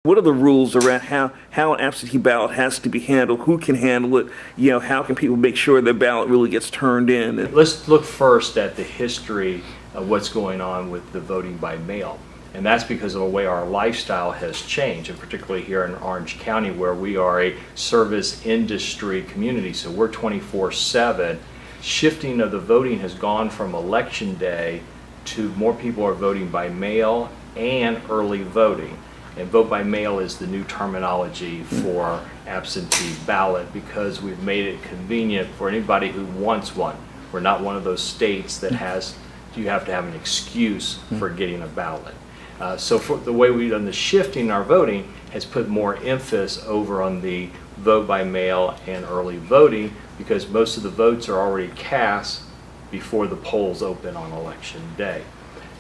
What are the rules around how an absentee ballot has to be handled? Who can handle it? How can people make sure their ballot really gets turned in? Let's look first at the history of what's going on with the voting by mail. And that's because of the way our lifestyle has changed, and particularly here in Orange County, where we are a service industry community. So we're 24/7. Shifting of the voting has gone from election day to more people are voting by mail and early voting. And vote by mail is the new terminology for absentee ballot because we've made it convenient for anybody who wants one. We're not one of those states that you have to have an excuse for getting a ballot. So for the way we've done the shifting in our voting has put more emphasis over on the vote by mail and early voting because most of the votes are already cast before the polls open on election day.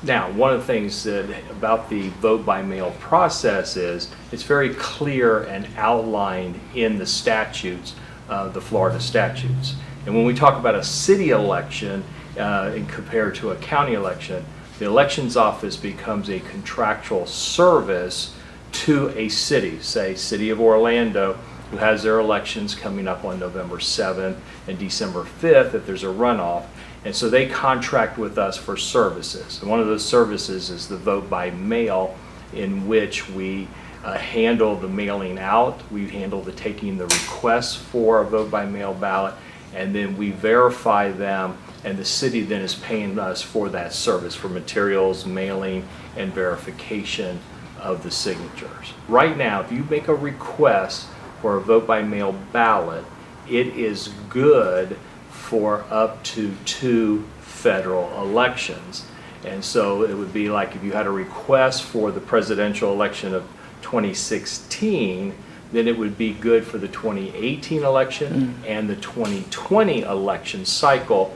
Now, one of the things about the vote by mail process is it's very clear and outlined in the statutes, the Florida statutes. And when we talk about a city election and compared to a county election, the elections office becomes a contractual service to a city, say City of Orlando, who has their elections coming up on November 7th and December 5th if there's a runoff. And so they contract with us for services. And one of those services is the vote by mail, in which we handle the mailing out, we handle the taking the requests for a vote by mail ballot, and then we verify them, and the city then is paying us for that service, for materials, mailing, and verification of the signatures. Right now, if you make a request for a vote by mail ballot, it is good for up to 2 federal elections. And so it would be like if you had a request for the presidential election of 2016, then it would be good for the 2018 election and the 2020 election cycle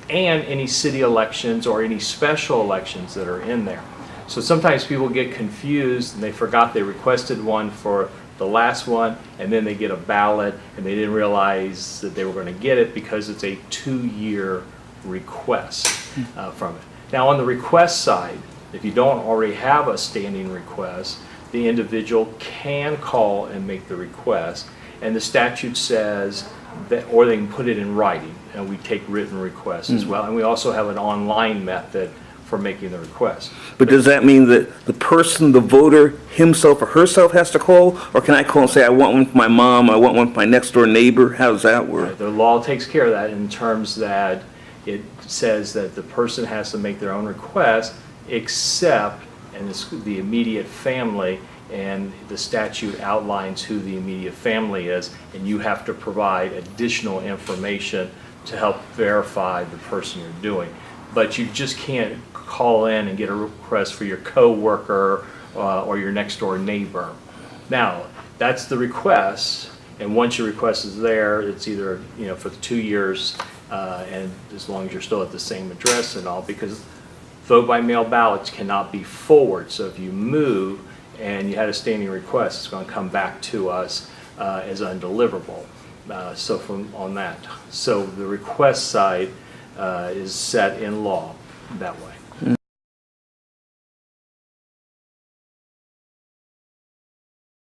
and any city elections or any special elections that are in there. So sometimes people get confused and they forgot they requested one for the last one, and then they get a ballot and they didn't realize that they were going to get it because it's a 2-year request from it. Now on the request side, if you don't already have a standing request, the individual can call and make the request, and the statute says that, or they can put it in writing, and we take written requests as well, and we also have an online method for making the request. But does that mean that the person, the voter, himself or herself has to call? Or can I call and say, I want one for my mom, I want one for my next door neighbor? How does that work? The law takes care of that in terms that it says that the person has to make their own request except, and it's the immediate family, and the statute outlines who the immediate family is, and you have to provide additional information to help verify the person you're doing. But you just can't call in and get a request for your coworker or your next door neighbor. Now, that's the request, and once your request is there, it's either for the 2 years, and as long as you're still at the same address and all, because vote by mail ballots cannot be forward. So if you move and you had a standing request, it's going to come back to us as undeliverable. So on that, so the request side is set in law that way.